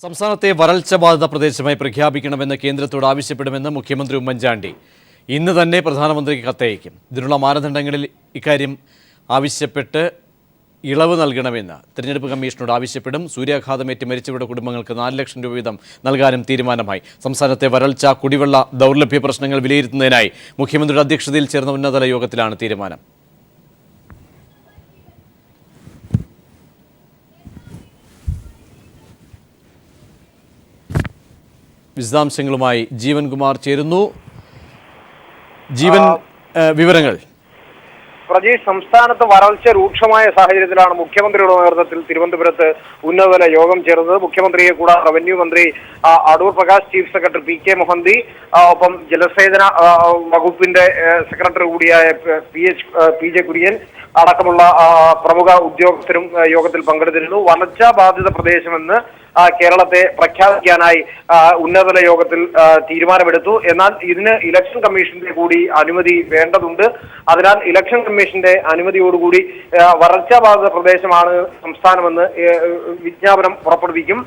സംസ്ഥാനത്തെ വരൾച്ച ബാധിത പ്രദേശമായി പ്രഖ്യാപിക്കണമെന്ന് കേന്ദ്രത്തോട് ആവശ്യപ്പെടുമെന്ന് മുഖ്യമന്ത്രി ഉമ്മൻചാണ്ടി ഇന്ന് തന്നെ പ്രധാനമന്ത്രിക്ക് കത്തയക്കും. ഇതിനുള്ള മാനദണ്ഡങ്ങളിൽ ഇക്കാര്യം ആവശ്യപ്പെട്ട് ഇളവ് നൽകണമെന്ന് തെരഞ്ഞെടുപ്പ് കമ്മീഷനോട് ആവശ്യപ്പെടും. സൂര്യാഘാതമേറ്റ് മരിച്ചവരുടെ കുടുംബങ്ങൾക്ക് 4 ലക്ഷം രൂപ വീതം നൽകാനും തീരുമാനമായി. സംസ്ഥാനത്തെ വരൾച്ച, കുടിവെള്ള ദൗർലഭ്യ പ്രശ്നങ്ങൾ വിലയിരുത്തുന്നതിനായി മുഖ്യമന്ത്രിയുടെ അധ്യക്ഷതയിൽ ചേർന്ന ഉന്നതതല യോഗത്തിലാണ് തീരുമാനം. വിശദാംശങ്ങളുമായി ജീവൻ കുമാർ ചേരുന്നു. ജീവൻ, വിവരങ്ങൾ. പ്രജീഷ്, സംസ്ഥാനത്ത് വരൾച്ച രൂക്ഷമായ സാഹചര്യത്തിലാണ് മുഖ്യമന്ത്രിയുടെ നേതൃത്വത്തിൽ തിരുവനന്തപുരത്ത് ഉന്നതതല യോഗം ചേർന്നത്. മുഖ്യമന്ത്രിയെ കൂടാതെ റവന്യൂ മന്ത്രി Adoor Prakash, chief secretary P K. Mohanty, ഒപ്പം ജലസേചന വകുപ്പിന്റെ സെക്രട്ടറി കൂടിയായ പി.ജെ. കുര്യൻ അടക്കമുള്ള പ്രമുഖ ഉദ്യോഗസ്ഥരും യോഗത്തിൽ പങ്കെടുത്തിരുന്നു. വരൾച്ചാ ബാധിത പ്രദേശമെന്ന് കേരളത്തെ പ്രഖ്യാപിക്കാനായി ഉന്നതതല യോഗത്തിൽ തീരുമാനമെടുത്തു. എന്നാൽ ഇതിന് ഇലക്ഷൻ കമ്മീഷന്റെ കൂടി അനുമതി വേണ്ടതുണ്ട്. അതിനാൽ ഇലക്ഷൻ കമ്മീഷന്റെ അനുമതിയോടുകൂടി വരൾച്ചാ ബാധിത പ്രദേശമാണ് സംസ്ഥാനമെന്ന് വിജ്ഞാപനം പുറപ്പെടുവിക്കും.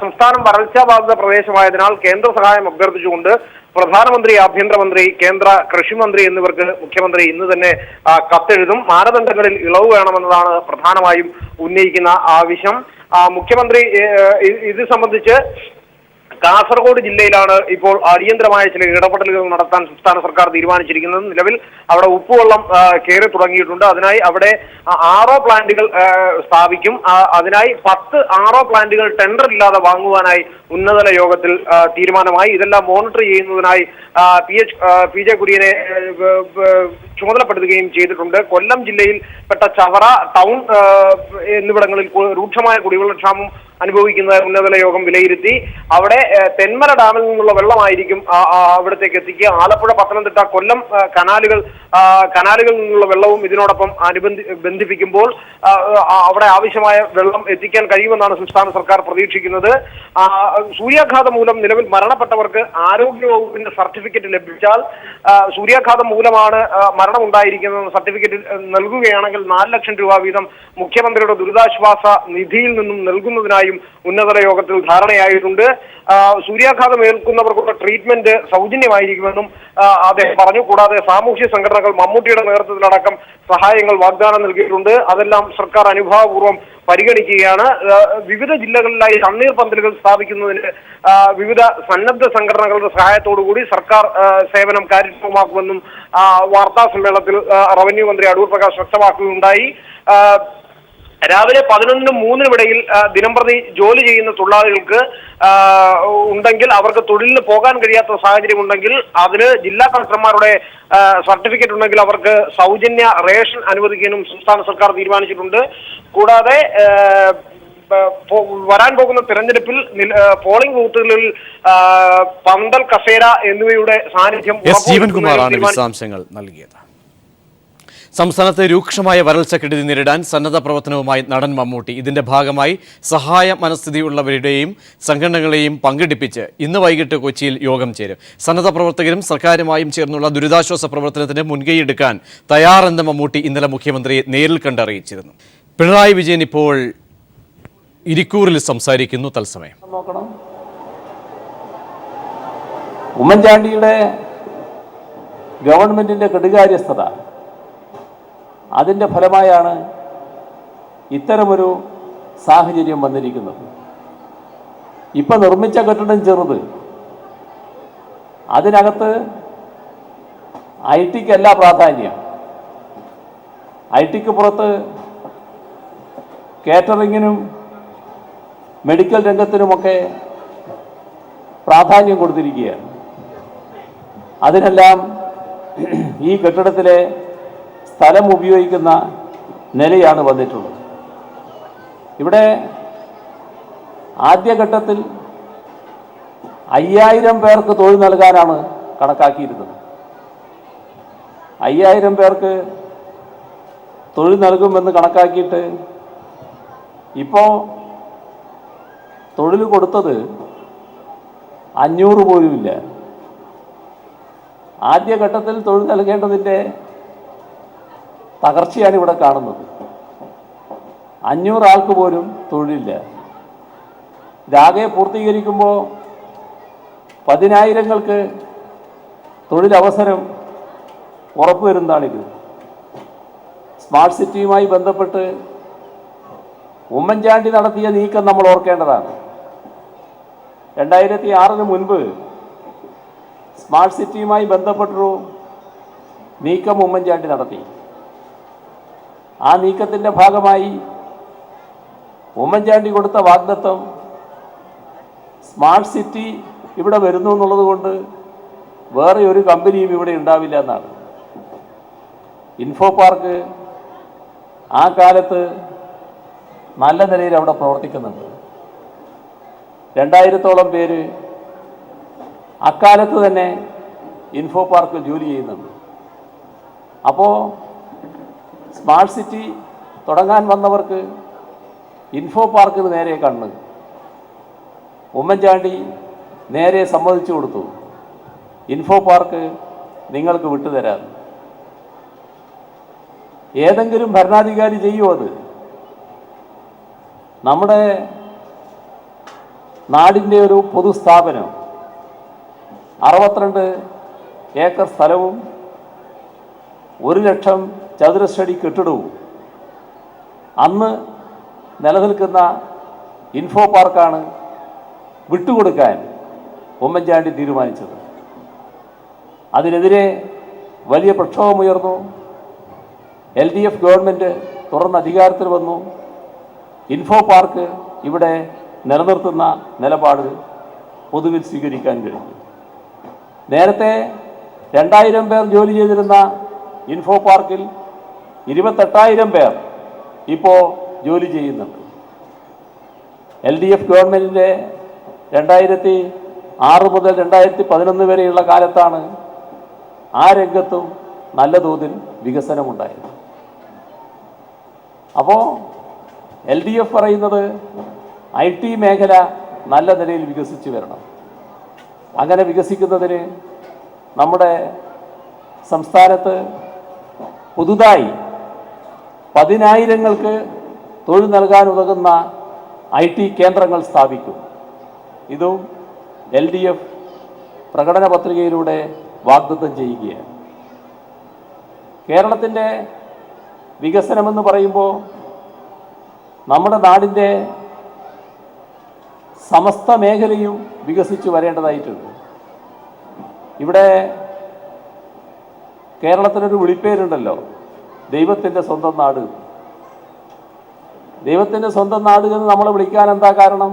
സംസ്ഥാനം വരൾച്ചാ ബാധിത പ്രദേശമായതിനാൽ കേന്ദ്ര സഹായം അഭ്യർത്ഥിച്ചുകൊണ്ട് പ്രധാനമന്ത്രി, ആഭ്യന്തരമന്ത്രി, കേന്ദ്ര കൃഷിമന്ത്രി എന്നിവർക്ക് മുഖ്യമന്ത്രി ഇന്ന് തന്നെ കത്തെഴുതും. മാനദണ്ഡങ്ങളിൽ ഇളവ് വേണമെന്നതാണ് പ്രധാനമായും ഉന്നയിക്കുന്ന ആവശ്യം. മുഖ്യമന്ത്രി ഇത് സംബന്ധിച്ച് കാസർഗോഡ് ജില്ലയിലാണ് ഇപ്പോൾ അടിയന്തരമായ ചില ഇടപെടലുകൾ നടത്താൻ സംസ്ഥാന സർക്കാർ തീരുമാനിച്ചിരിക്കുന്നത്. നിലവിൽ അവിടെ ഉപ്പുവെള്ളം കയറി തുടങ്ങിയിട്ടുണ്ട്. അതിനായി അവിടെ RO പ്ലാന്റുകൾ സ്ഥാപിക്കും. അതിനായി 10 RO പ്ലാന്റുകൾ ടെൻഡർ ഇല്ലാതെ വാങ്ങുവാനായി ഉന്നതതല യോഗത്തിൽ തീരുമാനമായി. ഇതെല്ലാം മോണിറ്റർ ചെയ്യുന്നതിനായി പി.ജെ. കുര്യനെ ചുമതലപ്പെടുത്തുകയും ചെയ്തിട്ടുണ്ട്. കൊല്ലം ജില്ലയിൽ പെട്ട ചവറ ടൗൺ എന്നിവിടങ്ങളിൽ രൂക്ഷമായ കുടിവെള്ളക്ഷാമം അനുഭവിക്കുന്ന ഉന്നതതല യോഗം വിലയിരുത്തി. അവിടെ തെന്മല ഡാമിൽ നിന്നുള്ള വെള്ളമായിരിക്കും അവിടത്തേക്ക് എത്തിക്കുക. ആലപ്പുഴ, പത്തനംതിട്ട, കൊല്ലം കനാലുകളിൽ നിന്നുള്ള വെള്ളവും ഇതിനോടൊപ്പം ബന്ധിപ്പിക്കുമ്പോൾ അവിടെ ആവശ്യമായ വെള്ളം എത്തിക്കാൻ കഴിയുമെന്നാണ് സംസ്ഥാന സർക്കാർ പ്രതീക്ഷിക്കുന്നത്. സൂര്യാഘാതം മൂലം നിലവിൽ മരണപ്പെട്ടവർക്ക് ആരോഗ്യവകുപ്പിന്റെ സർട്ടിഫിക്കറ്റ് ലഭിച്ചാൽ, സൂര്യാഘാതം മൂലമാണ് മരണമുണ്ടായിരിക്കുന്നത് സർട്ടിഫിക്കറ്റ് നൽകുകയാണെങ്കിൽ 4 ലക്ഷം രൂപ വീതം മുഖ്യമന്ത്രിയുടെ ദുരിതാശ്വാസ നിധിയിൽ നിന്നും നൽകുന്നതിനായും ഉന്നതതല യോഗത്തിൽ ധാരണയായിട്ടുണ്ട്. സൂര്യാഘാതം ഏൽക്കുന്നവർക്കുള്ള ട്രീറ്റ്മെന്റ് സൗജന്യമായിരിക്കുമെന്നും അദ്ദേഹം പറഞ്ഞു. കൂടാതെ സാമൂഹ്യ സംഘടനകൾ മമ്മൂട്ടിയുടെ നേതൃത്വത്തിലടക്കം സഹായങ്ങൾ വാഗ്ദാനം നൽകിയിട്ടുണ്ട്. അതെല്ലാം സർക്കാർ അനുഭാവപൂർവ്വം പരിഗണിക്കുകയാണ്. വിവിധ ജില്ലകളിലായി തണ്ണീർ പന്തലുകൾ സ്ഥാപിക്കുന്നതിന് വിവിധ സന്നദ്ധ സംഘടനകളുടെ സഹായത്തോടുകൂടി സർക്കാർ സേവനം കാര്യക്ഷമമാക്കുമെന്നും വാർത്താ സമ്മേളനത്തിൽ റവന്യൂ മന്ത്രി അടൂർ പ്രകാശ് വ്യക്തമാക്കുകയുണ്ടായി. രാവിലെ 11-നും 3-നും ഇടയിൽ ദിനംപ്രതി ജോലി ചെയ്യുന്ന തൊഴിലാളികൾക്ക് ഉണ്ടെങ്കിൽ, അവർക്ക് തൊഴിലിന് പോകാൻ കഴിയാത്ത സാഹചര്യം ഉണ്ടെങ്കിൽ അതിന് ജില്ലാ കളക്ടർമാരുടെ സർട്ടിഫിക്കറ്റ് ഉണ്ടെങ്കിൽ അവർക്ക് സൗജന്യ റേഷൻ അനുവദിക്കാനും സംസ്ഥാന സർക്കാർ തീരുമാനിച്ചിട്ടുണ്ട്. കൂടാതെ വരാൻ പോകുന്ന തെരഞ്ഞെടുപ്പിൽ പോളിംഗ് ബൂത്തുകളിൽ പന്തൽ, കസേര എന്നിവയുടെ സാന്നിധ്യം ജീവൻകുമാറാണ് വിശദാംശങ്ങൾ നൽകിയത്. സംസ്ഥാനത്തെ രൂക്ഷമായ വരൾച്ചക്കെടുതി നേരിടാൻ സന്നദ്ധ പ്രവർത്തനവുമായി നടൻ മമ്മൂട്ടി. ഇതിന്റെ ഭാഗമായി സഹായ മനസ്ഥിതിയുള്ളവരുടെയും സംഘടനകളെയും പങ്കെടുപ്പിച്ച് ഇന്ന് വൈകിട്ട് കൊച്ചിയിൽ യോഗം ചേരും. സന്നദ്ധ പ്രവർത്തകരും സർക്കാരുമായും ചേർന്നുള്ള ദുരിതാശ്വാസ പ്രവർത്തനത്തിന് മുൻകൈയെടുക്കാൻ തയ്യാറെന്ന് മമ്മൂട്ടി ഇന്നലെ മുഖ്യമന്ത്രിയെ നേരിൽ കണ്ടറിയിച്ചിരുന്നു. പിണറായി വിജയൻ ഇപ്പോൾ ഇരിക്കൂറിൽ സംസാരിക്കുന്നു. തത്സമയം നോക്കണം. ഉമ്മൻചാണ്ടിയുടെ ഗവൺമെന്റിന്റെ കെടുകാര്യസ്ഥത, അതിൻ്റെ ഫലമായാണ് ഇത്തരമൊരു സാഹചര്യം വന്നിരിക്കുന്നത്. ഇപ്പം നിർമ്മിച്ച കെട്ടിടം ചെറുത്, അതിനകത്ത് IT-ക്കല്ല പ്രാധാന്യം. IT-ക്ക് പുറത്ത് കേറ്ററിങ്ങിനും മെഡിക്കൽ രംഗത്തിനുമൊക്കെ പ്രാധാന്യം കൊടുത്തിരിക്കുകയാണ്. അതിനെല്ലാം ഈ കെട്ടിടത്തിലെ സ്ഥലം ഉപയോഗിക്കുന്ന നിലയാണ് വന്നിട്ടുള്ളത്. ഇവിടെ ആദ്യഘട്ടത്തിൽ 5000 പേർക്ക് തൊഴിൽ നൽകാനാണ് കണക്കാക്കിയിരുന്നത്. 5000 പേർക്ക് തൊഴിൽ നൽകുമെന്ന് കണക്കാക്കിയിട്ട് ഇപ്പോൾ തൊഴിൽ കൊടുത്തത് 500 പോലുമില്ല. ആദ്യഘട്ടത്തിൽ തൊഴിൽ നൽകേണ്ടതിൻ്റെ തകർച്ചയാണ് ഇവിടെ കാണുന്നത്. 500 ആൾക്ക് പോലും തൊഴിലില്ല. ഇതാകെ പൂർത്തീകരിക്കുമ്പോൾ 10,000-ങ്ങൾക്ക് തൊഴിലവസരം ഉറപ്പുവരുന്നതാണിത്. സ്മാർട്ട് സിറ്റിയുമായി ബന്ധപ്പെട്ട് ഉമ്മൻചാണ്ടി നടത്തിയ നീക്കം നമ്മൾ ഓർക്കേണ്ടതാണ്. 2006 മുൻപ് സ്മാർട്ട് സിറ്റിയുമായി ബന്ധപ്പെട്ടൊരു നീക്കം ഉമ്മൻചാണ്ടി നടത്തി. ആ നീക്കത്തിൻ്റെ ഭാഗമായി ഉമ്മൻചാണ്ടി കൊടുത്ത വാഗ്ദത്തം സ്മാർട്ട് സിറ്റി ഇവിടെ വരുന്നു എന്നുള്ളത് കൊണ്ട് വേറെ ഒരു കമ്പനിയും ഇവിടെ ഉണ്ടാവില്ല എന്നാണ്. ഇൻഫോ പാർക്ക് ആ കാലത്ത് നല്ല നിലയിൽ അവിടെ പ്രവർത്തിക്കുന്നുണ്ട്. 2000-ഓളം പേര് അക്കാലത്ത് തന്നെ ഇൻഫോ പാർക്കിൽ ജോലി ചെയ്യുന്നുണ്ട്. അപ്പോൾ സ്മാർട്ട് സിറ്റി തുടങ്ങാൻ വന്നവർക്ക് ഇൻഫോ പാർക്കിന് നേരെ കണ്ണ്. ഉമ്മൻചാണ്ടി നേരെ സമ്മതിച്ചു കൊടുത്തു, ഇൻഫോ പാർക്ക് നിങ്ങൾക്ക് വിട്ടുതരാം. ഏതെങ്കിലും ഭരണാധികാരി ചെയ്യുമോ അത്? നമ്മുടെ നാടിൻ്റെ ഒരു പൊതുസ്ഥാപനം 62 ഏക്കർ സ്ഥലവും 1,00,000 ചതുരശ്രടി കെട്ടിടവും അന്ന് നിലനിൽക്കുന്ന ഇൻഫോ പാർക്കാണ് വിട്ടുകൊടുക്കാൻ ഉമ്മൻചാണ്ടി തീരുമാനിച്ചത്. അതിനെതിരെ വലിയ പ്രക്ഷോഭമുയർന്നു. LDF ഗവൺമെൻറ് തുറന്ന് അധികാരത്തിൽ വന്നു. ഇൻഫോ പാർക്ക് ഇവിടെ നിലനിർത്തുന്ന നിലപാട് പൊതുവിൽ സ്വീകരിക്കാൻ കഴിഞ്ഞു. നേരത്തെ 2000 പേർ ജോലി ചെയ്തിരുന്ന ഇൻഫോ പാർക്കിൽ 28,000 പേർ ഇപ്പോൾ ജോലി ചെയ്യുന്നുണ്ട്. LDF ഗവൺമെൻറ്റിൻ്റെ 2006 മുതൽ 2011 വരെയുള്ള കാലത്താണ് ആ രംഗത്തും നല്ല തോതിൽ വികസനമുണ്ടായത്. അപ്പോൾ LDF പറയുന്നത് IT മേഖല നല്ല നിലയിൽ വികസിച്ചു വരണം. അങ്ങനെ വികസിക്കുന്നതിന് നമ്മുടെ സംസ്ഥാനത്ത് പുതുതായി 10,000-ങ്ങൾക്ക് തൊഴിൽ നൽകാൻ ഉതകുന്ന IT കേന്ദ്രങ്ങൾ സ്ഥാപിക്കും. ഇതും LDF പ്രകടന പത്രികയിലൂടെ വാഗ്ദത്തം ചെയ്യുകയാണ്. കേരളത്തിൻ്റെ വികസനമെന്ന് പറയുമ്പോൾ നമ്മുടെ നാടിൻ്റെ സമസ്ത മേഖലയും വികസിച്ചു വരേണ്ടതായിട്ടുണ്ട്. ഇവിടെ കേരളത്തിനൊരു വിളിപ്പേരുണ്ടല്ലോ, ദൈവത്തിൻ്റെ സ്വന്തം നാട്. ദൈവത്തിൻ്റെ സ്വന്തം നാട് എന്ന് നമ്മളെ വിളിക്കാൻ എന്താ കാരണം?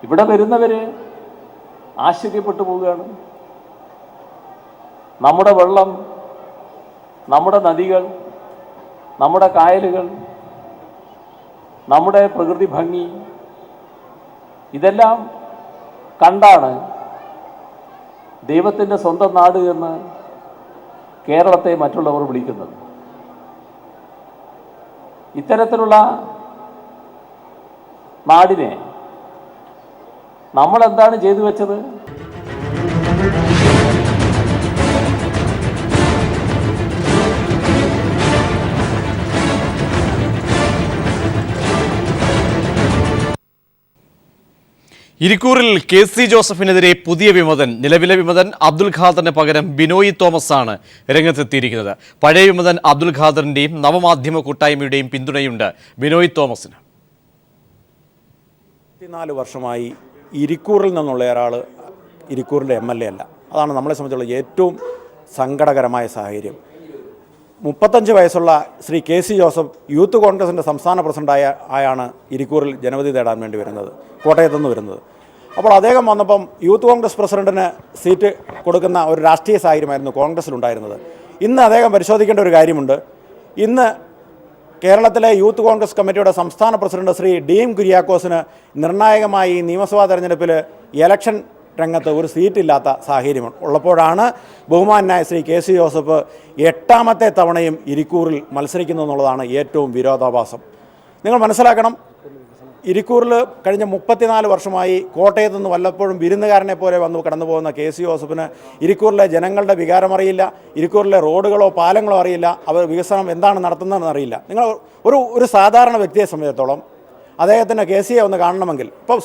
ഇവിടെ വരുന്നവർ ആശ്ചര്യപ്പെട്ടു പോവുകയാണ്. നമ്മുടെ വെള്ളം, നമ്മുടെ നദികൾ, നമ്മുടെ കായലുകൾ, നമ്മുടെ പ്രകൃതി ഭംഗി, ഇതെല്ലാം കണ്ടാണ് ദൈവത്തിൻ്റെ സ്വന്തം നാട് എന്ന് കേരളത്തെ മറ്റുള്ളവർ വിളിക്കുന്നത്. ഇത്തരത്തിലുള്ള നാടിനെ നമ്മളെന്താണ് ചെയ്തു വെച്ചത്? ഇരിക്കൂറിൽ KC ജോസഫിനെതിരെ പുതിയ വിമതൻ. നിലവിലെ വിമതൻ അബ്ദുൽ ഖാദറിന് പകരം ബിനോയ് തോമസ് ആണ് രംഗത്തെത്തിയിരിക്കുന്നത്. പഴയ വിമതൻ അബ്ദുൽ ഖാദറിന്റെയും നവമാധ്യമ കൂട്ടായ്മയുടെയും പിന്തുണയുണ്ട് ബിനോയ് തോമസിന്. 24 വർഷമായി ഇരിക്കൂറിൽ നിന്നുള്ള ഒരാൾ ഇരിക്കൂറിൻ്റെ MLA അല്ല. അതാണ് നമ്മളെ സംബന്ധിച്ചുള്ള ഏറ്റവും സങ്കടകരമായ സാഹചര്യം. 35 വയസ്സുള്ള ശ്രീ KC ജോസഫ് യൂത്ത് കോൺഗ്രസിൻ്റെ സംസ്ഥാന പ്രസിഡൻ്റായാണ് ഇരിക്കൂറിൽ ജനവിധി തേടാൻ വേണ്ടി വരുന്നത്, കോട്ടയത്തു നിന്ന് വരുന്നത്. അപ്പോൾ അദ്ദേഹം വന്നപ്പം യൂത്ത് കോൺഗ്രസ് പ്രസിഡന്റിന് സീറ്റ് കൊടുക്കുന്ന ഒരു രാഷ്ട്രീയ സാഹചര്യമായിരുന്നു കോൺഗ്രസിലുണ്ടായിരുന്നത്. ഇന്ന് അദ്ദേഹം പരിശോധിക്കേണ്ട ഒരു കാര്യമുണ്ട്. ഇന്ന് കേരളത്തിലെ യൂത്ത് കോൺഗ്രസ് കമ്മിറ്റിയുടെ സംസ്ഥാന പ്രസിഡന്റ് ശ്രീ ഡീം കുര്യാക്കോസിന് നിർണായകമായി നിയമസഭാ തെരഞ്ഞെടുപ്പിൽ ഇലക്ഷൻ രംഗത്ത് ഒരു സീറ്റില്ലാത്ത സാഹചര്യം ഉള്ളപ്പോഴാണ് ബഹുമാനായ ശ്രീ KC ജോസഫ് 8ാമത്തെ തവണയും ഇരിക്കൂറിൽ മത്സരിക്കുന്നു എന്നുള്ളതാണ് ഏറ്റവും വിരോധാഭാസം. നിങ്ങൾ മനസ്സിലാക്കണം, ഇരിക്കൂറിൽ കഴിഞ്ഞ 34 വർഷമായി കോട്ടയത്ത് നിന്ന് വല്ലപ്പോഴും വിരുന്നുകാരനെ പോലെ വന്നു കടന്നു പോകുന്ന KC ജോസഫിന് ഇരിക്കൂറിലെ ജനങ്ങളുടെ വികാരമറിയില്ല, ഇരിക്കൂറിലെ റോഡുകളോ പാലങ്ങളോ അറിയില്ല, അവർ വികസനം എന്താണ് നടത്തുന്നതെന്ന് അറിയില്ല. നിങ്ങൾ ഒരു സാധാരണ വ്യക്തിയെ സംബന്ധിച്ചിടത്തോളം അദ്ദേഹത്തിന് KCയെ ഒന്ന് കാണണമെങ്കിൽ ഇപ്പോൾ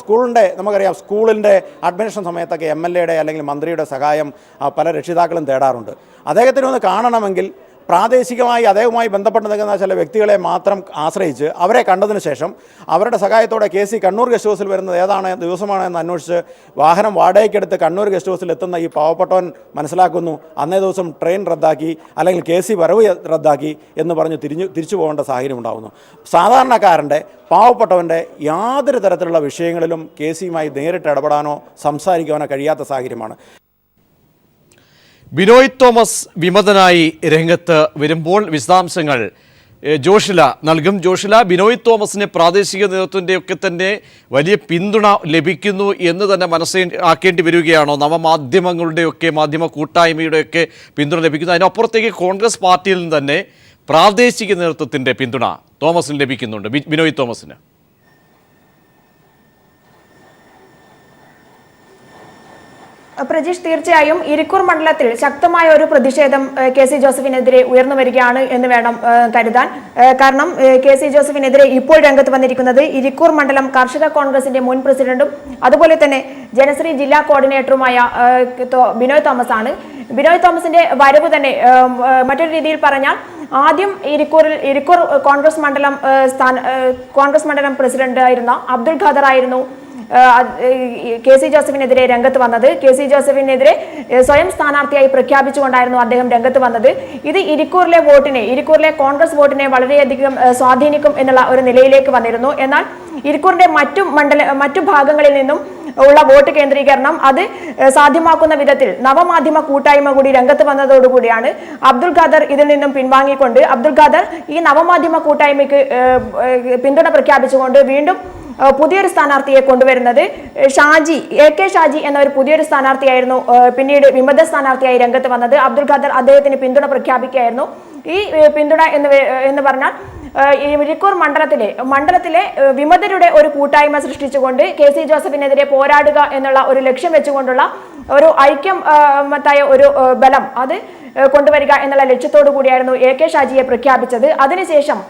നമുക്കറിയാം സ്കൂളിൻ്റെ അഡ്മിഷൻ സമയത്തൊക്കെ MLA അല്ലെങ്കിൽ മന്ത്രിയുടെ സഹായം പല രക്ഷിതാക്കളും തേടാറുണ്ട്. അദ്ദേഹത്തിന് ഒന്ന് കാണണമെങ്കിൽ പ്രാദേശികമായി അദ്ദേഹവുമായി ബന്ധപ്പെട്ട് നിൽക്കുന്ന ചില വ്യക്തികളെ മാത്രം ആശ്രയിച്ച് അവരെ കണ്ടതിന് ശേഷം അവരുടെ സഹായത്തോടെ KC കണ്ണൂർ ഗസ്റ്റ് ഹൗസിൽ വരുന്നത് ദിവസമാണ് എന്ന് അന്വേഷിച്ച് വാഹനം വാടകയ്ക്കെടുത്ത് കണ്ണൂർ ഗസ്റ്റ് ഹൗസിൽ എത്തുന്ന ഈ പാവപ്പെട്ടവൻ മനസ്സിലാക്കുന്നു അന്നേ ദിവസം ട്രെയിൻ റദ്ദാക്കി അല്ലെങ്കിൽ KC വരവ് റദ്ദാക്കി എന്ന് പറഞ്ഞ് തിരിച്ചു പോകേണ്ട സാഹചര്യം ഉണ്ടാകുന്നു. സാധാരണക്കാരൻ്റെ പാവപ്പെട്ടവൻ്റെ യാതൊരു തരത്തിലുള്ള വിഷയങ്ങളിലും KCയുമായി നേരിട്ട് ഇടപെടാനോ സംസാരിക്കാനോ കഴിയാത്ത സാഹചര്യമാണ്. ബിനോയ് തോമസ് വിമതനായി രംഗത്ത് വരുമ്പോൾ വിശദാംശങ്ങൾ ജോഷില നൽകും. ജോഷില, ബിനോയ് തോമസിന് പ്രാദേശിക നേതൃത്വത്തിൻ്റെയൊക്കെ തന്നെ വലിയ പിന്തുണ ലഭിക്കുന്നു എന്ന് തന്നെ മനസ്സിലാക്കേണ്ടി വരികയാണോ? നവമാധ്യമങ്ങളുടെയൊക്കെ മാധ്യമ കൂട്ടായ്മയുടെയൊക്കെ പിന്തുണ ലഭിക്കുന്നു. അതിനപ്പുറത്തേക്ക് കോൺഗ്രസ് പാർട്ടിയിൽ നിന്ന് തന്നെ പ്രാദേശിക നേതൃത്വത്തിൻ്റെ പിന്തുണ തോമസിന് ലഭിക്കുന്നുണ്ട്, ബിനോയ് തോമസിന്. പ്രജീഷ്, തീർച്ചയായും ഇരിക്കൂർ മണ്ഡലത്തിൽ ശക്തമായ ഒരു പ്രതിഷേധം KC ജോസഫിനെതിരെ ഉയർന്നു വരികയാണ് എന്ന് വേണം കരുതാൻ. കാരണം KC ജോസഫിനെതിരെ ഇപ്പോൾ രംഗത്ത് വന്നിരിക്കുന്നത് ഇരിക്കൂർ മണ്ഡലം കർഷക കോൺഗ്രസിന്റെ മുൻ പ്രസിഡന്റും അതുപോലെ തന്നെ ജനശ്രീ ജില്ലാ കോർഡിനേറ്ററുമായ ബിനോയ് തോമസ് ആണ്. ബിനോയ് തോമസിന്റെ വരവ് തന്നെ മറ്റൊരു രീതിയിൽ പറഞ്ഞാൽ ആദ്യം ഇരിക്കൂർ കോൺഗ്രസ് മണ്ഡലം പ്രസിഡന്റ് ആയിരുന്ന അബ്ദുൾ ഖാദർ ആയിരുന്നു KC ജോസഫിനെതിരെ രംഗത്ത് വന്നത്. KC ജോസഫിനെതിരെ സ്വയം സ്ഥാനാർത്ഥിയായി പ്രഖ്യാപിച്ചുകൊണ്ടായിരുന്നു അദ്ദേഹം രംഗത്ത് വന്നത്. ഇത് ഇരിക്കൂറിലെ കോൺഗ്രസ് വോട്ടിനെ വളരെയധികം സ്വാധീനിക്കും എന്നുള്ള ഒരു നിലയിലേക്ക് വന്നിരുന്നു. എന്നാൽ ഇരിക്കൂറിന്റെ മറ്റു ഭാഗങ്ങളിൽ നിന്നും ഉള്ള വോട്ട് കേന്ദ്രീകരണം അത് സാധ്യമാക്കുന്ന വിധത്തിൽ നവമാധ്യമ കൂട്ടായ്മ കൂടി രംഗത്ത് വന്നതോടുകൂടിയാണ് അബ്ദുൾ ഖാദർ ഇതിൽ നിന്നും പിൻവാങ്ങിക്കൊണ്ട് അബ്ദുൾ ഖാദർ ഈ നവമാധ്യമ കൂട്ടായ്മയ്ക്ക് പിന്തുണ പ്രഖ്യാപിച്ചുകൊണ്ട് വീണ്ടും പുതിയൊരു സ്ഥാനാർത്ഥിയെ കൊണ്ടുവരുന്നത് AK ഷാജി എന്ന ഒരു പുതിയൊരു സ്ഥാനാർത്ഥിയായിരുന്നു പിന്നീട് വിമത സ്ഥാനാർത്ഥിയായി രംഗത്ത് വന്നത്. അബ്ദുൾ ഖാദർ അദ്ദേഹത്തിന് പിന്തുണ പ്രഖ്യാപിക്കുകയായിരുന്നു. ഈ പിന്തുണ എന്ന് പറഞ്ഞാൽ ഇരിക്കൂർ മണ്ഡലത്തിലെ വിമതരുടെ ഒരു കൂട്ടായ്മ സൃഷ്ടിച്ചുകൊണ്ട് KC ജോസഫിനെതിരെ പോരാടുക എന്നുള്ള ഒരു ലക്ഷ്യം വെച്ചുകൊണ്ടുള്ള ഒരു ഐക്യമത്തായ ഒരു ബലം അത് കൊണ്ടുവരിക എന്നുള്ള ലക്ഷ്യത്തോടു കൂടിയായിരുന്നു AK ഷാജിയെ പ്രഖ്യാപിച്ചത്. അതിനുശേഷം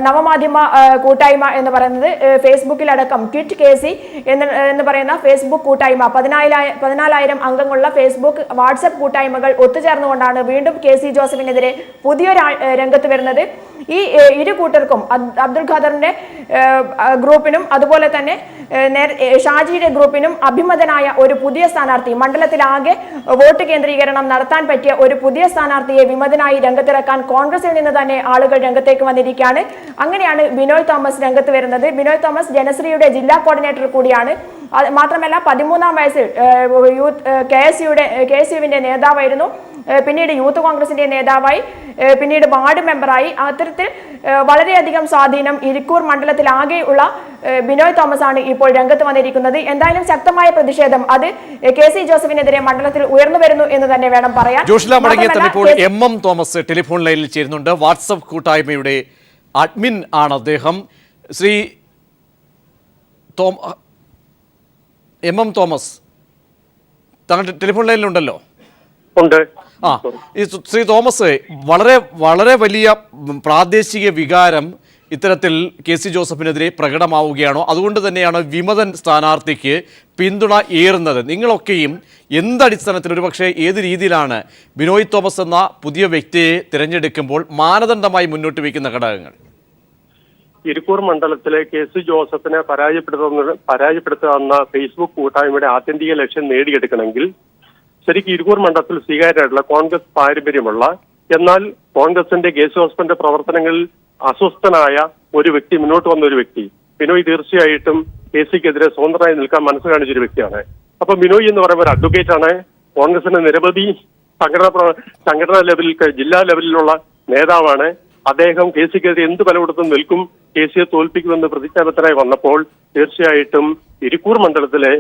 നവമാധ്യമ കൂട്ടായ്മ എന്ന് പറയുന്നത് ഫേസ്ബുക്കിലടക്കം ക്വിറ്റ് KC എന്ന് പറയുന്ന ഫേസ്ബുക്ക് കൂട്ടായ്മ 14,000 അംഗങ്ങളുള്ള ഫേസ്ബുക്ക് വാട്സപ്പ് കൂട്ടായ്മകൾ ഒത്തുചേർന്നുകൊണ്ടാണ് വീണ്ടും KC ജോസഫിനെതിരെ പുതിയൊരു രംഗത്ത് വരുന്നത്. ഈ ഇരു കൂട്ടർക്കും അബ്ദുൾ ഖാദറിന്റെ ഗ്രൂപ്പിനും അതുപോലെ തന്നെ ഷാജിയുടെ ഗ്രൂപ്പിനും അഭിമതനായ ഒരു പുതിയ സ്ഥാനാർത്ഥി, മണ്ഡലത്തിലാകെ വോട്ട് കേന്ദ്രീകരണം നടത്താൻ പറ്റിയ ഒരു പുതിയ സ്ഥാനാർത്ഥിയെ വിമതനായി രംഗത്തിറക്കാൻ കോൺഗ്രസിൽ നിന്ന് തന്നെ ആളുകൾ രംഗത്തേക്ക് വന്നിരിക്കുകയാണ്. അങ്ങനെയാണ് ബിനോയ് തോമസ് രംഗത്ത് വരുന്നത്. ബിനോയ് തോമസ് ജനശ്രീയുടെ ജില്ലാ കോർഡിനേറ്റർ കൂടിയാണ്. മാത്രമല്ല 13-ാം വയസ്സിൽ KSUവിന്റെ നേതാവായിരുന്നു. പിന്നീട് യൂത്ത് കോൺഗ്രസിന്റെ നേതാവായി, പിന്നീട് വാർഡ് മെമ്പറായി. അത്തരത്തിൽ വളരെയധികം സ്വാധീനം ഇരിക്കൂർ മണ്ഡലത്തിലാകെയുള്ള ബിനോയ് തോമസ് ആണ് ഇപ്പോൾ രംഗത്ത് വന്നിരിക്കുന്നത്. എന്തായാലും ശക്തമായ പ്രതിഷേധം അത് KC ജോസഫിനെതിരെ മണ്ഡലത്തിൽ ഉയർന്നു വരുന്നു എന്ന് തന്നെ വേണം പറയാൻ. ഇപ്പോൾ MM തോമസ് ടെലിഫോൺ ലൈനിൽ ചേരുന്നുണ്ട്. വാട്സപ്പ് കൂട്ടായ്മയുടെ അഡ്മിൻ ആണ് അദ്ദേഹം. ശ്രീ MM തോമസ്, താങ്കൾ ടെലിഫോൺ ലൈനിലുണ്ടല്ലോ. ഉണ്ട്. ഈ ശ്രീ തോമസ്, വളരെ വളരെ വലിയ പ്രാദേശിക വികാരം ഇത്തരത്തിൽ KC ജോസഫിനെതിരെ പ്രകടമാവുകയാണോ? അതുകൊണ്ട് തന്നെയാണ് വിമതൻ സ്ഥാനാർത്ഥിക്ക് പിന്തുണ ഏറുന്നത്. നിങ്ങളൊക്കെയും എന്തടിസ്ഥാനത്തിൽ, ഒരുപക്ഷെ ഏത് രീതിയിലാണ് ബിനോയ് തോമസ് എന്ന പുതിയ വ്യക്തിയെ തിരഞ്ഞെടുക്കുമ്പോൾ മാനദണ്ഡമായി മുന്നോട്ട് വയ്ക്കുന്ന ഘടകങ്ങൾ? ഇരിക്കൂർ മണ്ഡലത്തിലെ KC ജോസഫിനെ പരാജയപ്പെടുത്തുന്ന ഫേസ്ബുക്ക് കൂട്ടായ്മയുടെ ആത്യന്തിക ലക്ഷ്യം നേടിയെടുക്കണമെങ്കിൽ ശരിക്കും ഇരിക്കൂർ മണ്ഡലത്തിൽ സ്വീകാര്യമായിട്ടുള്ള കോൺഗ്രസ് പാരമ്പര്യമുള്ള, എന്നാൽ കോൺഗ്രസിന്റെ KC ജോസഫിന്റെ പ്രവർത്തനങ്ങളിൽ അസ്വസ്ഥനായ ഒരു വ്യക്തി, മുന്നോട്ട് വന്ന ഒരു വ്യക്തി ബിനോയ് തീർച്ചയായിട്ടും KCക്കെതിരെ സ്വതന്ത്രമായി നിൽക്കാൻ മനസ്സ് കാണിച്ചൊരു വ്യക്തിയാണ്. അപ്പൊ ബിനോയ് എന്ന് പറയുമ്പോൾ ഒരു അഡ്വക്കേറ്റ് ആണ്. കോൺഗ്രസിന്റെ നിരവധി സംഘടനാ ലെവലിൽ, ജില്ലാ ലെവലിലുള്ള നേതാവാണ്. അദ്ദേഹം KCക്കെതിരെ എന്ത് ബലം കൊടുത്തും നിൽക്കും, KCയെ തോൽപ്പിക്കുമെന്ന് പ്രതിജ്ഞാബദ്ധനായി വന്നപ്പോൾ തീർച്ചയായിട്ടും ഇരിക്കൂർ മണ്ഡലത്തിലെ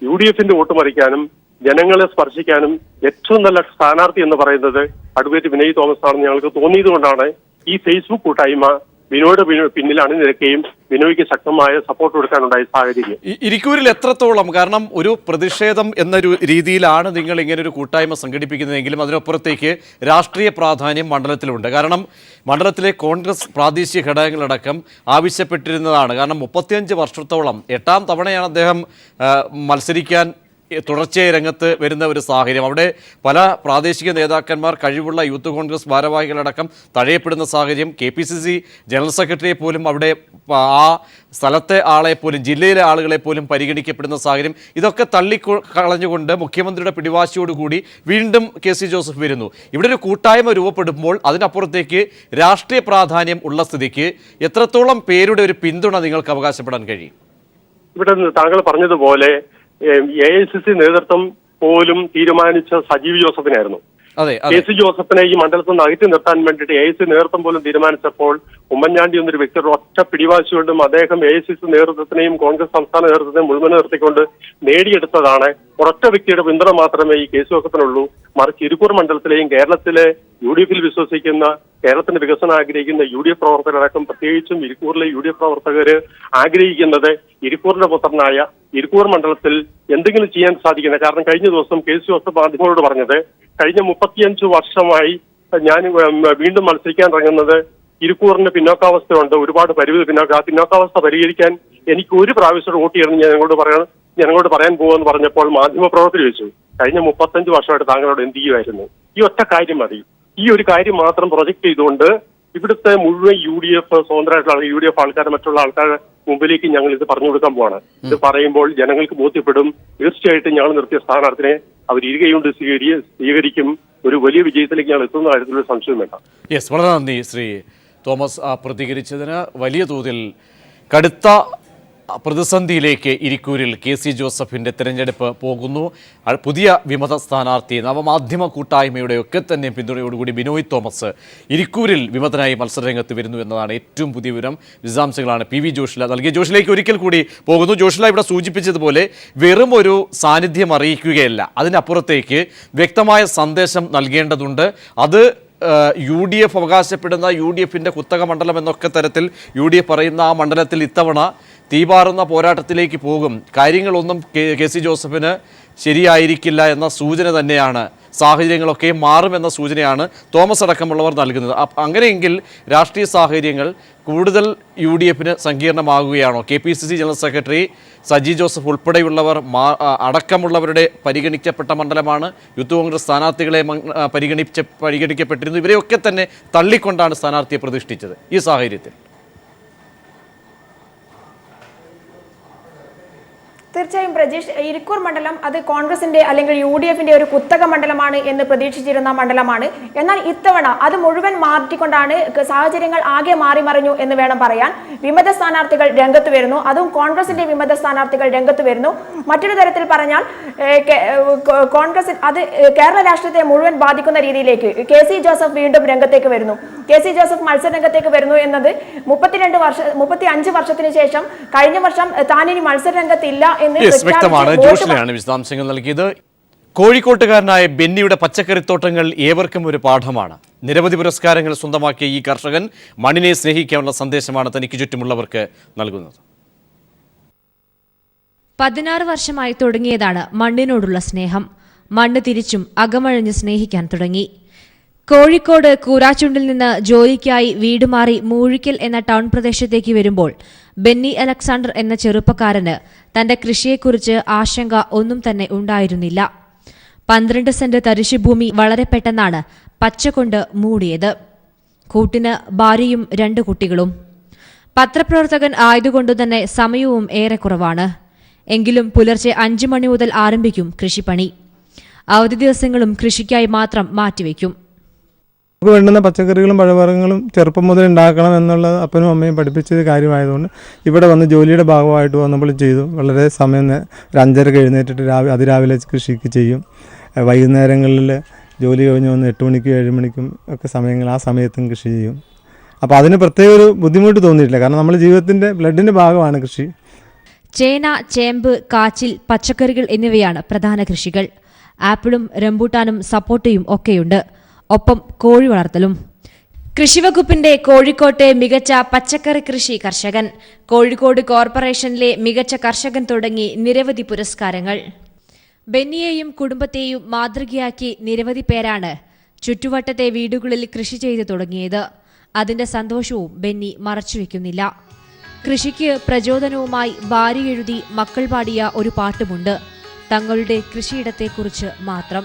UDFന്റെ വോട്ട് മറിക്കാനും ജനങ്ങളെ സ്പർശിക്കാനും ഏറ്റവും നല്ല സ്ഥാനാർത്ഥി എന്ന് പറയുന്നത് അഡ്വക്കേറ്റ് ബിനോയ് തോമസ് ആണെന്ന് ഞങ്ങൾക്ക് തോന്നിയതുകൊണ്ടാണ് ഈ ഫേസ്ബുക്ക് കൂട്ടായ്മ ബിനോയുടെ പിന്നിൽ അണിനിരക്കുകയും ബിനോയ്ക്ക് ശക്തമായ സപ്പോർട്ട് കൊടുക്കാനുണ്ടായ സാഹചര്യം. ഇരിക്കൂരിൽ എത്രത്തോളം, കാരണം ഒരു പ്രതിഷേധം എന്നൊരു രീതിയിലാണ് നിങ്ങൾ ഇങ്ങനെ ഒരു കൂട്ടായ്മ സംഘടിപ്പിക്കുന്നതെങ്കിലും അതിനപ്പുറത്തേക്ക് രാഷ്ട്രീയ പ്രാധാന്യം മണ്ഡലത്തിലുണ്ട്. കാരണം മണ്ഡലത്തിലെ കോൺഗ്രസ് പ്രാദേശിക ഘടകങ്ങളടക്കം ആവശ്യപ്പെട്ടിരുന്നതാണ്. കാരണം 35 വർഷത്തോളം 8ാം തവണയാണ് അദ്ദേഹം മത്സരിക്കാൻ തുടർച്ചയായി രംഗത്ത് വരുന്ന ഒരു സാഹചര്യം. അവിടെ പല പ്രാദേശിക നേതാക്കന്മാർ, കഴിവുള്ള യൂത്ത് കോൺഗ്രസ് ഭാരവാഹികളടക്കം തഴയപ്പെടുന്ന സാഹചര്യം. KPCC ജനറൽ സെക്രട്ടറിയെ പോലും അവിടെ ആ സ്ഥലത്തെ ആളെ പോലും, ജില്ലയിലെ ആളുകളെ പോലും പരിഗണിക്കപ്പെടുന്ന സാഹചര്യം. ഇതൊക്കെ തള്ളിക്കളഞ്ഞുകൊണ്ട് മുഖ്യമന്ത്രിയുടെ പിടിവാശിയോടുകൂടി വീണ്ടും KC ജോസഫ് വരുന്നു. ഇവിടെ ഒരു കൂട്ടായ്മ രൂപപ്പെടുമ്പോൾ അതിനപ്പുറത്തേക്ക് രാഷ്ട്രീയ പ്രാധാന്യം ഉള്ള സ്ഥിതിക്ക് എത്രത്തോളം പേരുടെ ഒരു പിന്തുണ നിങ്ങൾക്ക് അവകാശപ്പെടാൻ കഴിയും? ഇവിടെ താങ്കൾ പറഞ്ഞതുപോലെ AICC നേതൃത്വം പോലും തീരുമാനിച്ച സജീവ് ജോസഫിനായിരുന്നു. KC ജോസഫിനെ ഈ മണ്ഡലത്തിൽ നിന്ന് അകറ്റി നിർത്താൻ വേണ്ടിയിട്ട് AICC നേതൃത്വം പോലും തീരുമാനിച്ചപ്പോൾ ഉമ്മൻചാണ്ടി എന്നൊരു വ്യക്തിയുടെ ഒറ്റ പിടിവാശികൊണ്ടും അദ്ദേഹം AICC നേതൃത്വത്തിനെയും കോൺഗ്രസ് സംസ്ഥാന നേതൃത്വത്തെയും മുഴുവൻ നിർത്തിക്കൊണ്ട് നേടിയെടുത്തതാണ്. ഒരൊറ്റ വ്യക്തിയുടെ പിന്തുണ മാത്രമേ ഈ KC ജോസഫിനുള്ളൂ. മറിച്ച് ഇരിക്കൂർ മണ്ഡലത്തിലെയും കേരളത്തിലെ UDF വിശ്വസിക്കുന്ന, കേരളത്തിന്റെ വികസനം ആഗ്രഹിക്കുന്ന UDF പ്രവർത്തകരടക്കം, പ്രത്യേകിച്ചും ഇരിക്കൂറിലെ UDF പ്രവർത്തകര് ആഗ്രഹിക്കുന്നത് ഇരിക്കൂറിന്റെ പുത്രനായ ഇരിക്കൂർ മണ്ഡലത്തിൽ എന്തെങ്കിലും ചെയ്യാൻ സാധിക്കുന്ന. കാരണം കഴിഞ്ഞ ദിവസം KC ജോസഫ് മാധ്യമങ്ങളോട് പറഞ്ഞത്, കഴിഞ്ഞ 35 വർഷമായി ഞാൻ വീണ്ടും മത്സരിക്കാൻ ഇറങ്ങുന്നത് ഇരിക്കൂറിന് പിന്നോക്കാവസ്ഥയുണ്ട്, ഒരുപാട് ആ പിന്നോക്കാവസ്ഥ പരിഹരിക്കാൻ എനിക്ക് ഒരു പ്രാവശ്യം വോട്ട് ചെയ്യണമെന്ന് ഞങ്ങളോട് പറയാൻ പോകുമെന്ന് പറഞ്ഞപ്പോൾ മാധ്യമപ്രവർത്തകർ ചോദിച്ചു, കഴിഞ്ഞ 35 വർഷമായിട്ട് താങ്കളോട് എന്ത് ചെയ്യുമായിരുന്നു? ഈ ഒറ്റ കാര്യം മതി. ഈ ഒരു കാര്യം മാത്രം പ്രൊജക്ട് ചെയ്തുകൊണ്ട് ഇവിടുത്തെ മുഴുവൻ UDF സ്വതന്ത്രമായിട്ടുള്ള UDF ആൾക്കാരെ, മറ്റുള്ള ആൾക്കാരുടെ മുമ്പിലേക്ക് ഞങ്ങൾ ഇത് പറഞ്ഞു കൊടുക്കാൻ പോവാണ്. ഇത് പറയുമ്പോൾ ജനങ്ങൾക്ക് ബോധ്യപ്പെടും, തീർച്ചയായിട്ടും ഞങ്ങൾ നിർത്തിയ സ്ഥാനാർത്ഥിനെ അവർ ഇരുകൈകൊണ്ട് സ്വീകരിക്കും. ഒരു വലിയ വിജയത്തിലേക്ക് ഞങ്ങൾ എത്തുന്ന കാര്യത്തിലൊരു സംശയം വേണ്ട. യെസ്, വളരെ നന്ദി ശ്രീ തോമസ് പ്രതികരിച്ചതിന്. വലിയ തോതിൽ കടുത്ത പ്രതിസന്ധിയിലേക്ക് ഇരിക്കൂരിൽ KC ജോസഫിൻ്റെ തിരഞ്ഞെടുപ്പ് പോകുന്നു. പുതിയ വിമത സ്ഥാനാർത്ഥി, നവമാധ്യമ കൂട്ടായ്മയുടെ ഒക്കെ തന്നെ പിന്തുണയോടുകൂടി ബിനോയ് തോമസ് ഇരിക്കൂരിൽ വിമതനായി മത്സരരംഗത്ത് വരുന്നു എന്നതാണ് ഏറ്റവും പുതിയ വിവരം. വിശദാംശങ്ങളാണ് PV ജോഷില നൽകിയ. ജോഷിലേക്ക് ഒരിക്കൽ കൂടി പോകുന്നു. ജോഷില ഇവിടെ സൂചിപ്പിച്ചതുപോലെ വെറും ഒരു സാന്നിധ്യം അറിയിക്കുകയല്ല, അതിനപ്പുറത്തേക്ക് വ്യക്തമായ സന്ദേശം നൽകേണ്ടതുണ്ട്. അത് UDF അവകാശപ്പെടുന്ന UDFിൻ്റെ കുത്തക മണ്ഡലം എന്നൊക്കെ തരത്തിൽ UDF പറയുന്ന ആ മണ്ഡലത്തിൽ ഇത്തവണ തീപാറുന്ന പോരാട്ടത്തിലേക്ക് പോകും. കാര്യങ്ങളൊന്നും KC ജോസഫിന് ശരിയായിരിക്കില്ല എന്ന സൂചന തന്നെയാണ്, സാഹചര്യങ്ങളൊക്കെ മാറുമെന്ന സൂചനയാണ് തോമസ് അടക്കമുള്ളവർ നൽകുന്നത്. അങ്ങനെയെങ്കിൽ രാഷ്ട്രീയ സാഹചര്യങ്ങൾ കൂടുതൽ UDFിന് സങ്കീർണമാകുകയാണോ? KPCC general secretary Saji Joseph ഉൾപ്പെടെയുള്ളവർ അടക്കമുള്ളവരുടെ പരിഗണിക്കപ്പെട്ട മണ്ഡലമാണ്. യൂത്ത് കോൺഗ്രസ് സ്ഥാനാർത്ഥികളെ പരിഗണിക്കപ്പെട്ടിരുന്നു. ഇവരെയൊക്കെ തന്നെ തള്ളിക്കൊണ്ടാണ് സ്ഥാനാർത്ഥിയെ പ്രതിഷ്ഠിച്ചത്. ഈ സാഹചര്യത്തിൽ തീർച്ചയായും പ്രജീഷ്, ഇരിക്കൂർ മണ്ഡലം അത് കോൺഗ്രസിന്റെ അല്ലെങ്കിൽ UDFിന്റെ ഒരു കുത്തക മണ്ഡലമാണ് എന്ന് പ്രതീക്ഷിച്ചിരുന്ന മണ്ഡലമാണ്. എന്നാൽ ഇത്തവണ അത് മുഴുവൻ മാറ്റിക്കൊണ്ടാണ്, സാഹചര്യങ്ങൾ ആകെ മാറിമറിഞ്ഞു എന്ന് വേണം പറയാൻ. വിമത സ്ഥാനാർത്ഥികൾ രംഗത്ത് വരുന്നു, അതും കോൺഗ്രസിന്റെ വിമത സ്ഥാനാർത്ഥികൾ രംഗത്ത് വരുന്നു. മറ്റൊരു തരത്തിൽ പറഞ്ഞാൽ കോൺഗ്രസ് അത് കേരള രാഷ്ട്രീയത്തെ മുഴുവൻ ബാധിക്കുന്ന രീതിയിലേക്ക് KC ജോസഫ് വീണ്ടും രംഗത്തേക്ക് വരുന്നു. KC ജോസഫ് മത്സര രംഗത്തേക്ക് വരുന്നു എന്നത് 35 വർഷത്തിന് ശേഷം കഴിഞ്ഞ വർഷം താനിനി മത്സര രംഗത്തില്ല. വ്യക്തമാണ്. ജോഷിലാണ് വിശദാംശങ്ങൾ നൽകിയത്. കോഴിക്കോട്ടുകാരനായ ബെന്നിയുടെ പച്ചക്കറിത്തോട്ടങ്ങൾ ഏവർക്കും ഒരു പാഠമാണ്. നിരവധി പുരസ്കാരങ്ങൾ സ്വന്തമാക്കിയ ഈ കർഷകൻ മണ്ണിനെ സ്നേഹിക്കാനുള്ള സന്ദേശമാണ് തനിക്ക് ചുറ്റുമുള്ളവർക്ക് നൽകുന്നത്. 16 വർഷമായി തുടങ്ങിയതാണ് മണ്ണിനോടുള്ള സ്നേഹം. മണ്ണ് തിരിച്ചും അകമഴഞ്ഞ് സ്നേഹിക്കാൻ തുടങ്ങി. കോഴിക്കോട് കൂരാച്ചുണ്ടിൽ നിന്ന് ജോലിക്കായി വീട് മാറി മൂഴിക്കൽ എന്ന ടൗൺ പ്രദേശത്തേക്ക് വരുമ്പോൾ ബെന്നി അലക്സാണ്ടർ എന്ന ചെറുപ്പക്കാരന് തന്റെ കൃഷിയെക്കുറിച്ച് ആശങ്ക ഒന്നും തന്നെ ഉണ്ടായിരുന്നില്ല. 12 സെന്റ് തരിശുഭൂമി വളരെ പെട്ടെന്നാണ് പച്ചകൊണ്ട് മൂടിയത്. കൂട്ടിന് ഭാര്യയും 2 കുട്ടികളും. പത്രപ്രവർത്തകൻ ആയതുകൊണ്ടുതന്നെ സമയവും ഏറെ കുറവാണ്. എങ്കിലും പുലർച്ചെ 5 മണി മുതൽ ആരംഭിക്കും കൃഷിപ്പണി. അവധി ദിവസങ്ങളും കൃഷിക്കായി മാത്രം മാറ്റിവെക്കും. നമുക്ക് വേണ്ടുന്ന പച്ചക്കറികളും പഴവർഗ്ഗങ്ങളും ചെറുപ്പം മുതൽ ഉണ്ടാക്കണം എന്നുള്ളത് അപ്പനും അമ്മയും പഠിപ്പിച്ചത് കാര്യമായതുകൊണ്ട് ഇവിടെ വന്ന് ജോലിയുടെ ഭാഗമായിട്ട് വന്നപ്പോൾ ചെയ്തു. വളരെ സമയം ഒരു 5:30 എഴുന്നേറ്റിട്ട് അതിരാവിലെ കൃഷിക്ക് ചെയ്യും. വൈകുന്നേരങ്ങളിൽ ജോലി കഴിഞ്ഞ് വന്ന് 8 മണിക്കും 7 മണിക്കും ഒക്കെ സമയങ്ങൾ ആ സമയത്തും കൃഷി ചെയ്യും. അപ്പോൾ അതിന് പ്രത്യേക ഒരു ബുദ്ധിമുട്ട് തോന്നിയിട്ടില്ല. കാരണം നമ്മുടെ ജീവിതത്തിൻ്റെ ബ്ലഡിൻ്റെ ഭാഗമാണ് കൃഷി. ചേന, ചേമ്പ്, കാച്ചിൽ, പച്ചക്കറികൾ എന്നിവയാണ് പ്രധാന കൃഷികൾ. ആപ്പിളും റംബൂട്ടാനും സപ്പോട്ടയും ഒക്കെയുണ്ട്. ഒപ്പം കോഴി വളർത്തലും. കൃഷിവകുപ്പിന്റെ കോഴിക്കോട്ടെ മികച്ച പച്ചക്കറി കൃഷി കർഷകൻ, കോഴിക്കോട് കോർപ്പറേഷനിലെ മികച്ച കർഷകൻ തുടങ്ങി നിരവധി പുരസ്കാരങ്ങൾ. ബെന്നിയെയും കുടുംബത്തെയും മാതൃകയാക്കി നിരവധി പേരാണ് ചുറ്റുവട്ടത്തെ വീടുകളിൽ കൃഷി ചെയ്തു തുടങ്ങിയത്. അതിന്റെ സന്തോഷവും ബെന്നി മറച്ചുവെക്കുന്നില്ല. കൃഷിക്ക് പ്രചോദനവുമായി ഭാര്യ എഴുതി മക്കൾ പാടിയ ഒരു പാട്ടുമുണ്ട്, തങ്ങളുടെ കൃഷിയിടത്തെക്കുറിച്ച് മാത്രം.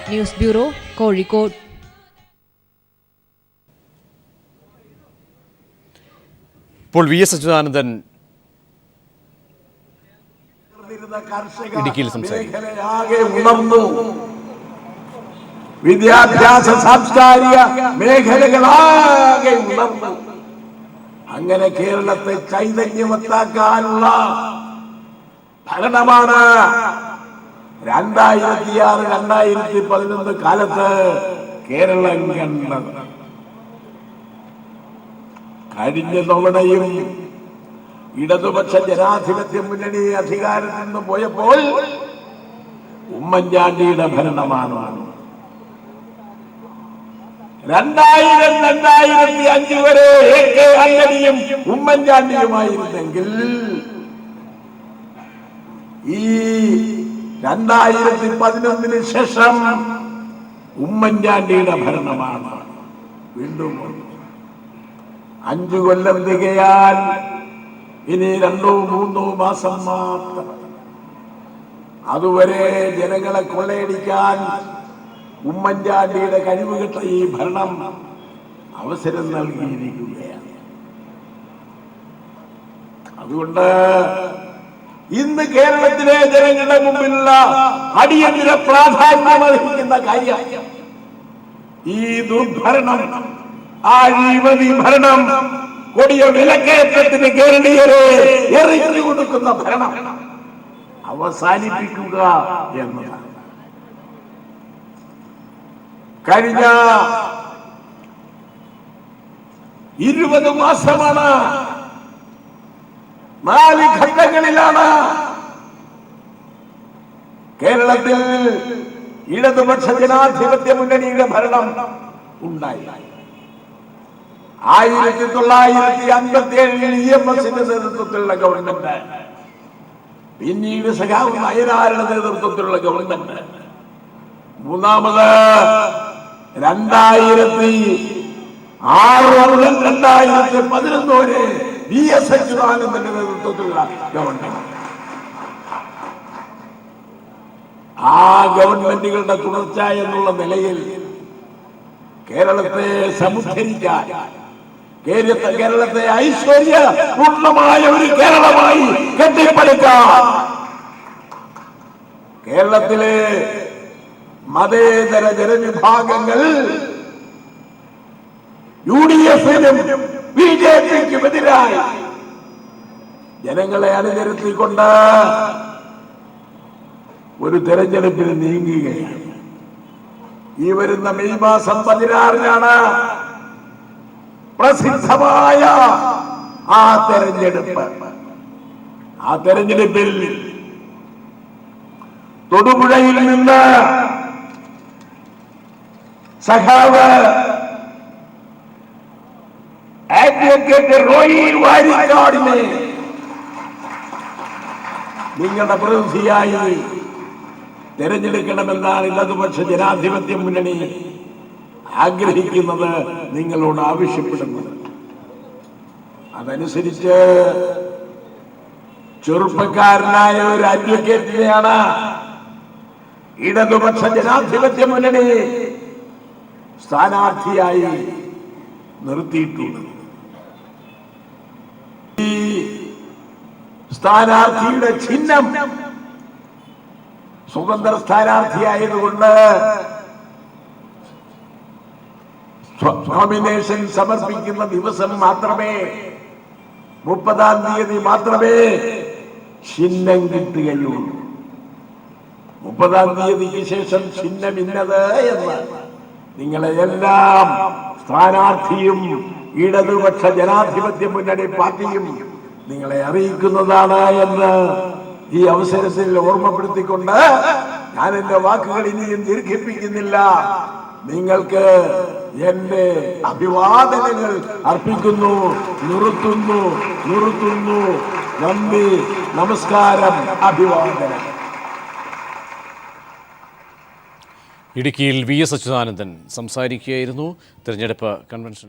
News bureau, Kozhikode. ഇപ്പോൾ വി എസ് അച്യുതാനന്ദൻ ഇടുക്കിയിൽ സംസാരിക്കും. വിദ്യാഭ്യാസ സാംസ്കാരിക മേഖലകളാകെ ഉണർന്നു. അങ്ങനെ കേരളത്തെ ചൈതന്യവത്താക്കാനുള്ള ഭരണമാണ് 2006-2011 കാലത്ത് കേരളം കണ്ടത്. കഴിഞ്ഞ തവണയും ഇടതുപക്ഷ ജനാധിപത്യ മുന്നണി അധികാരത്തിൽ നിന്ന് പോയപ്പോൾ ഉമ്മൻചാണ്ടിയുടെ ഭരണമാണ്. 2000-2005 വരെ AK ആന്റണിയും ഉമ്മൻചാണ്ടിയുമായിരുന്നെങ്കിൽ ഈ 2011 ശേഷം ഉമ്മൻചാണ്ടിയുടെ ഭരണമാണ്. വീണ്ടും 5 കൊല്ലം തികയാൻ ഇനി 2-3 മാസം മാത്രം. അതുവരെ ജനങ്ങളെ കൊള്ളയടിക്കാൻ ഉമ്മൻചാണ്ടിയുടെ കഴിവുകെട്ട ഈ ഭരണം അവസരം നൽകിയിരിക്കുകയാണ്. അതുകൊണ്ട് ഇന്ന് കേരളത്തിലെ ജനങ്ങളുടെ മുമ്പിലുള്ള അടിയന്തര പ്രാധാന്യമർഹിക്കുന്ന കാര്യം ഈ ദുർഭരണം, അഴിമതി ഭരണം, കൊടിയ വിലക്കയറ്റത്തിന് കേരളീയരെ എറിഞ്ഞു കൊടുക്കുന്ന ഭരണം അവസാനിപ്പിക്കുക എന്നതാണ്. കഴിഞ്ഞ 20 മാസമാണ്, 4 ഘട്ടങ്ങളിലാണ് കേരളത്തിൽ ഇടതുപക്ഷ ജനാധിപത്യ മുന്നണിയുടെ ഭരണം ഉണ്ടായി. 1957 EMSന്റെ നേതൃത്വത്തിലുള്ള ഗവൺമെന്റ്, പിന്നീട് സഖാവ് നായനാരുടെ നേതൃത്വത്തിലുള്ള ഗവൺമെന്റ്, മൂന്നാമത് 2006 മുതൽ 2011 വരെ VS അച്യുതാനന്ദന്റെ നേതൃത്വത്തിലുള്ള ഗവൺമെന്റ്. ആ ഗവൺമെന്റുകളുടെ തുടർച്ച എന്നുള്ള നിലയിൽ കേരളത്തെ സമുദ്ധരിക്കാൻ, കേരളത്തെ ഐശ്വര്യപൂർണമായ ഒരു കേരളമായി കെട്ടിപ്പടുക്കാൻ കേരളത്തിലെ മതേതര ജനവിഭാഗങ്ങൾ UDF-നും BJP-ക്കുമെതിരായി ജനങ്ങളെ അണിനിരത്തിക്കൊണ്ട് ഒരു തെരഞ്ഞെടുപ്പിന് നീങ്ങുകയാണ്. ഈ വരുന്ന മെയ് മാസം 16-നാണ് പ്രസിദ്ധമായ ആ തെരഞ്ഞെടുപ്പ്. ആ തെരഞ്ഞെടുപ്പിൽ തൊടുപുഴയിൽ നിന്ന് സഖാവ് അഡ്വക്കേറ്റ് റോയി വാരിക്കാടിനെ നിങ്ങളുടെ പ്രതിനിധിയായി തെരഞ്ഞെടുക്കണമെന്നാണ് ഇടതുപക്ഷ ജനാധിപത്യ മുന്നണി ആഗ്രഹിക്കുന്നത്, നിങ്ങളോട് ആവശ്യപ്പെടുന്നത്. അതനുസരിച്ച് ചെറുപ്പക്കാരനായ ഒരു അഡ്വക്കേറ്റിനെയാണ് ഇടതുപക്ഷ ജനാധിപത്യ മുന്നണി സ്ഥാനാർത്ഥിയായി നിർത്തിയിട്ടുള്ളത്. ഈ സ്ഥാനാർത്ഥിയുടെ ചിഹ്നം സ്വതന്ത്ര സ്ഥാനാർത്ഥിയായതുകൊണ്ട് നോമിനേഷൻ സമർപ്പിക്കുന്ന ദിവസം മാത്രമേ, 30-ാം തീയതി മാത്രമേ ചിഹ്നം കിട്ടുകയുള്ളൂ. 30-ാം തീയതിക്ക് ശേഷം ചിഹ്നം ഇന്നത് എന്ന് നിങ്ങളെ എല്ലാം സ്ഥാനാർത്ഥിയും ഇടതുപക്ഷ ജനാധിപത്യ മുന്നണി പാർട്ടിയും നിങ്ങളെ അറിയിക്കുന്നതാണ് എന്ന് ഈ അവസരത്തിൽ ഓർമ്മപ്പെടുത്തിക്കൊണ്ട് ഞാൻ എന്റെ വാക്കുകൾ ഇനിയും ദീർഘിപ്പിക്കുന്നില്ല. നിങ്ങൾക്ക് എന്റെ അഭിവാദനങ്ങൾ അർപ്പിക്കുന്നു. നിർത്തുന്നു. നന്ദി, നമസ്കാരം, അഭിവാദനം. ഇടുക്കിയിൽ വി എസ് അച്യുതാനന്ദൻ സംസാരിക്കുകയായിരുന്നു. തിരഞ്ഞെടുപ്പ് കൺവെൻഷൻ